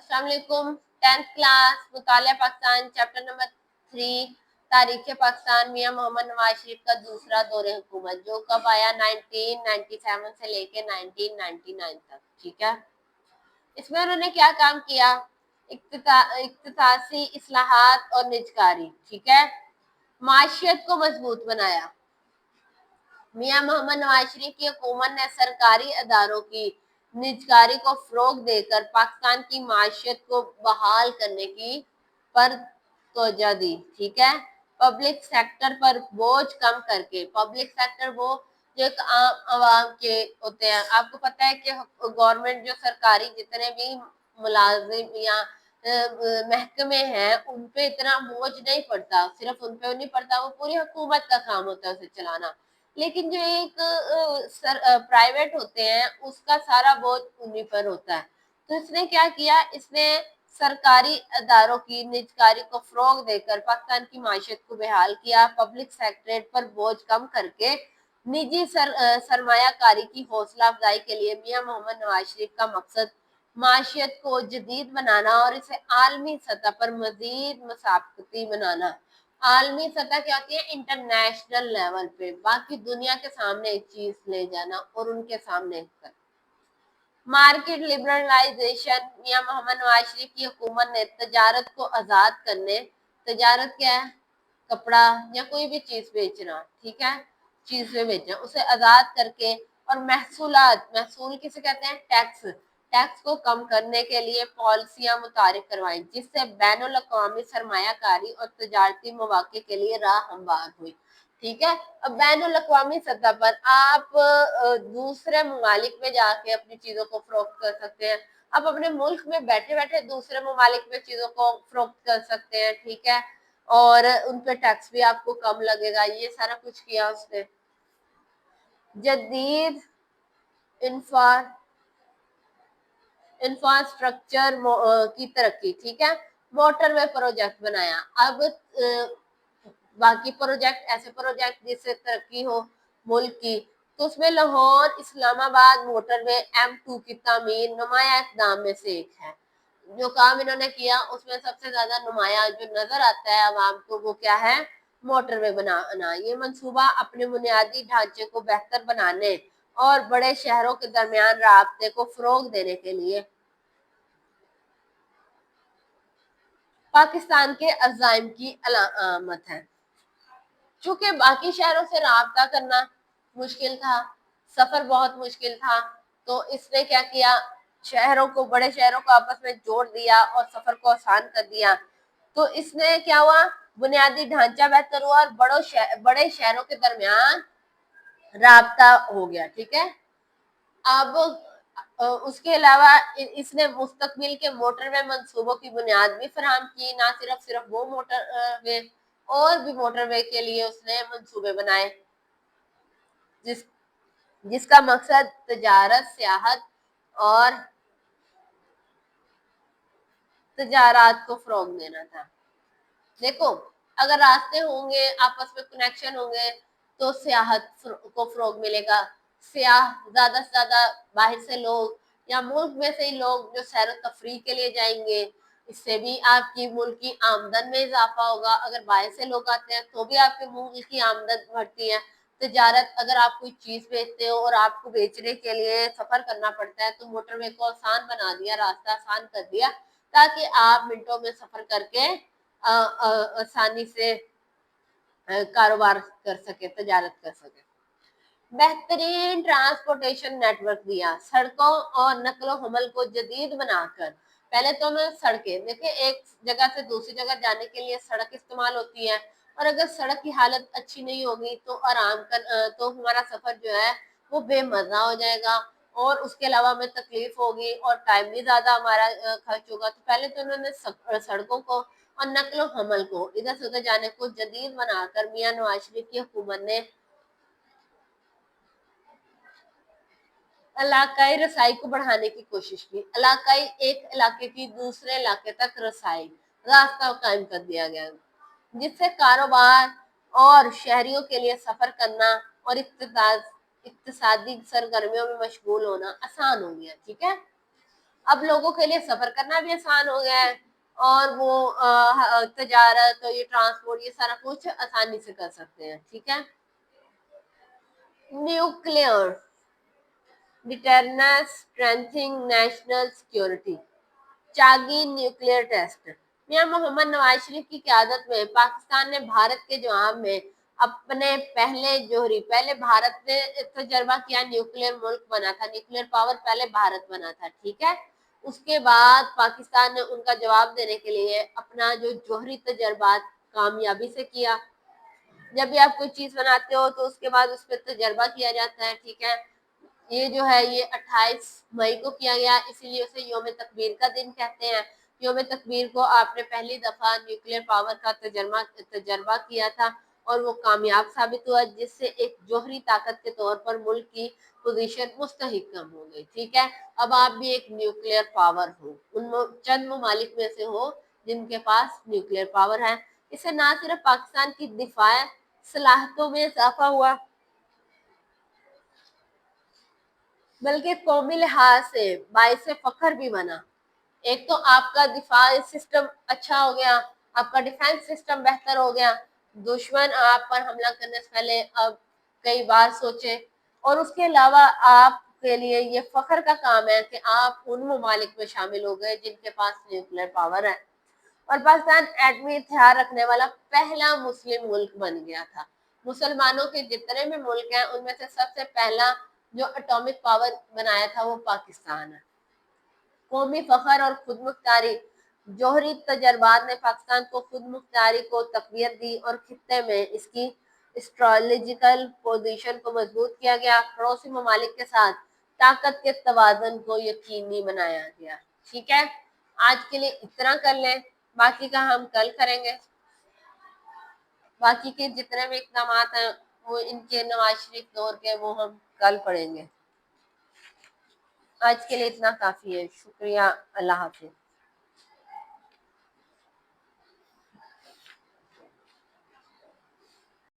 अस्सलाम वालेकुम। 10th class मुतालिया पाकिस्तान चैप्टर नंबर 3 तारीख पाकिस्तान मियां मोहम्मद नवाज शरीफ का दूसरा दौरे हुकूमत जो कब आया 1997 से लेके 1999 तक। ठीक है, इसमें उन्होंने क्या काम किया? इख्तिसासी इस्लाहात और निजकारी। ठीक है, माशियत को मजबूत बनाया। मियां मोहम्मद नवाज शरीफ की हुकूमत ने सरकारी अदारों की निजकारी को फरोग देकर पाकिस्तान की माशियत को बहाल करने की पर तवज्जो दी। ठीक है, पब्लिक सेक्टर पर बोझ कम करके, पब्लिक सेक्टर वो जो एक आम आवाम के होते हैं। आपको पता है कि गवर्नमेंट जो सरकारी जितने भी मुलाजिम या महकमे हैं उन पे इतना बोझ नहीं पड़ता, सिर्फ उन पे नहीं पड़ता, वो पूरी हुकूमत का काम होता है उसे चलाना। लेकिन जो एक प्राइवेट होते हैं उसका सारा बोझ उन्हीं पर होता है। तो इसने क्या किया? इसने सरकारी अदारों की निजकारी को फरोग देकर पाकिस्तान की माशियत को बहाल किया। पब्लिक सेक्रेटरी पर बोझ कम करके निजी सरमायाकारी की हौसला अफजाई के लिए मियां मोहम्मद नवाज शरीफ का मकसद माशियत को जदीद बनाना और इसे आलमी सतह पर मजीद मसाबकती बनाना। आलमी सतह क्या होती है? इंटरनेशनल लेवल पे बाकी दुनिया के सामने एक चीज ले जाना और उनके सामने कर। Market liberalisation. मियां मोहम्मद नवाज शरीफ की हुकूमत ने तजारत को आजाद करने, तजारत क्या है? कपड़ा या कोई भी चीज बेचना, ठीक है, चीजें बेचना, उसे आजाद करके और महसूल किसे कहते हैं? टैक्स, टैक्स को कम करने के लिए पॉलिसियां मुतारिफ करवाई जिससे बैनुल अक़वामी सरमायाकारी और तजारती मौके के लिए राह हमवार हुई। ठीक है, अब बैनुल अक़वामी सतह पर आप दूसरे ममालिक में जाके अपनी चीजों को फरोख्त कर सकते हैं। आप अपने मुल्क में बैठे बैठे दूसरे ममालिक में चीजों को फरोख्त कर सकते हैं। ठीक है, और उन पे टैक्स भी आपको कम लगेगा। ये सारा कुछ किया उसने। जदीद इंफ्रास्ट्रक्चर की तरक्की। ठीक है, मोटरवे प्रोजेक्ट बनाया। अब बाकी प्रोजेक्ट, ऐसे प्रोजेक्ट जिससे तरक्की हो मुल्क की, तो उसमें लाहौर इस्लामाबाद मोटरवे M2 की तामीर नुमाया इक़दाम में से एक है। जो काम इन्होंने किया उसमें सबसे ज्यादा नुमाया जो नजर आता है आवाम को वो क्या है? मोटरवे बनाना। ये मंसूबा अपने बुनियादी ढांचे को बेहतर बनाने और बड़े शहरों के दरमियान राब्ते को फरोग देने के लिए पाकिस्तान के अज़ाइम की अलामत है। चूंकि बाकी शहरों से राब्ता करना मुश्किल था, सफर बहुत मुश्किल था, तो इसने क्या किया? शहरों को, बड़े शहरों को आपस में जोड़ दिया और सफर को आसान कर दिया। तो इसने क्या हुआ? बुनियादी ढांचा बेहतर हुआ और बड़े शहरों के दरमियान राब्ता हो गया। ठीक है, अब उसके अलावा इसने मुस्तकबिल के मोटरवे मंसूबों की बुनियाद भी फराहम की। ना सिर्फ वो मोटरवे, और भी मोटरवे के लिए उसने मंसूबे बनाए जिसका मकसद तजारत, सियाहत और तजारात को फरोग देना था। देखो, अगर रास्ते होंगे, आपस में कनेक्शन होंगे तो सियाहत को फरोग मिलेगा। सियाह ज्यादा से ज्यादा बाहर से लोग या मुल्क में से ही लोग जो सैर तफरीह के लिए जाएंगे, इससे भी आपकी मुल्क की आमदन में इजाफा होगा। अगर बाहर से लोग आते हैं तो भी आपके मुल्क की आमदन बढ़ती है। तजारत, अगर आप कोई चीज बेचते हो और आपको बेचने के लिए सफर करना पड़ता है तो मोटरवे को आसान बना दिया, रास्ता आसान कर दिया ताकि आप मिनटों में सफर करके आसानी से कारोबार कर सके, तजारत कर सके। बेहतरीन ट्रांसपोर्टेशन नेटवर्क दिया, सड़कों और नकलो हमल को जदीद बनाकर। पहले तो हमें सड़कें देखिए, एक जगह से दूसरी जगह जाने के लिए सड़क इस्तेमाल होती है, और अगर सड़क की हालत अच्छी नहीं होगी तो हमारा सफर जो है वो बेमजा हो जाएगा और उसके अलावा हमें तकलीफ होगी और टाइम भी ज्यादा हमारा खर्च होगा। तो पहले तो उन्होंने सड़कों को और नकलो हमल को, इधर से उधर जाने को जदीद बनाकर मियां नवाज शरीफ की हुकूमत ने इलाकाई रसाई को बढ़ाने की कोशिश की। इलाकाई, एक इलाके की दूसरे इलाके तक रसाई, रास्ता कायम कर दिया गया जिससे कारोबार और शहरियों के लिए सफर करना और इक्तिसादी सरगर्मियों में मशगूल होना आसान हो गया। ठीक है, اب لوگوں کے لیے سفر کرنا بھی آسان ہو گیا ہے اور وہ تجارت اور یہ ٹرانسپورٹ یہ سارا کچھ آسانی سے کر سکتے ہیں. ٹھیک ہے. Nuclear deterrence strengthening national security. Chagai nuclear test. Mian Muhammad Nawaz Sharif کی قیادت میں پاکستان نے بھارت کے جواب میں اپنے پہلے بھارت نے تجربہ کیا، نیوکلیئر ملک بنا تھا، نیوکلیئر پاور پہلے بھارت بنا تھا. ٹھیک ہے. اس کے بعد پاکستان نے ان کا جواب دینے کے لیے اپنا جو جوہری تجربات کامیابی سے کیا. جب بھی آپ کوئی چیز بناتے ہو تو اس کے بعد اس پہ تجربہ کیا جاتا ہے. ٹھیک ہے. یہ جو ہے یہ 28 مئی کو کیا گیا، اسی لیے اسے یوم تکبیر کا دن کہتے ہیں. یوم تکبیر کو آپ نے پہلی دفعہ نیوکلیئر پاور کا تجربہ کیا تھا اور وہ کامیاب ثابت ہوا، جس سے ایک جوہری طاقت کے طور پر ملک کی پوزیشن مستحکم ہو گئی. ٹھیک ہے. اب آپ بھی ایک نیوکلیئر پاور ہو، ان چند ممالک میں سے ہو جن کے پاس نیوکلیئر پاور ہے. اس سے نہ صرف پاکستان کی دفاع صلاحیتوں میں اضافہ ہوا بلکہ قومی لحاظ سے باعث فخر بھی بنا. ایک تو آپ کا دفاعی سسٹم اچھا ہو گیا، آپ کا ڈیفینس سسٹم بہتر ہو گیا، دشمن آپ پر حملہ کرنے سے پہلے اب کئی بار سوچے. اور اس کے علاوہ آپ کے لیے یہ فخر کا کام ہے کہ آپ ان ممالک میں شامل ہو گئے جن کے پاس نیوکلیئر پاور ہے. اور پاکستان ایٹمی ہتھیار رکھنے والا پہلا مسلم ملک بن گیا تھا. مسلمانوں کے جتنے بھی ملک ہیں ان میں سے سب سے پہلا جو اٹامک پاور بنایا تھا وہ پاکستان ہے. قومی فخر اور خود مختاری. جوہری تجربات نے پاکستان کو خود مختاری کو تقویت دی اور خطے میں اس کی اسٹریٹجیکل پوزیشن کو مضبوط کیا گیا. پڑوسی ممالک کے ساتھ طاقت کے توازن کو یقینی بنایا گیا. ٹھیک ہے. آج کے لیے اتنا کر لیں، باقی کا ہم کل کریں گے. باقی کے جتنے بھی اقدامات ہیں وہ ان کے نواز شریف دور کے وہ ہم کل پڑھیں گے. آج کے لیے اتنا کافی ہے. شکریہ. اللہ حافظ.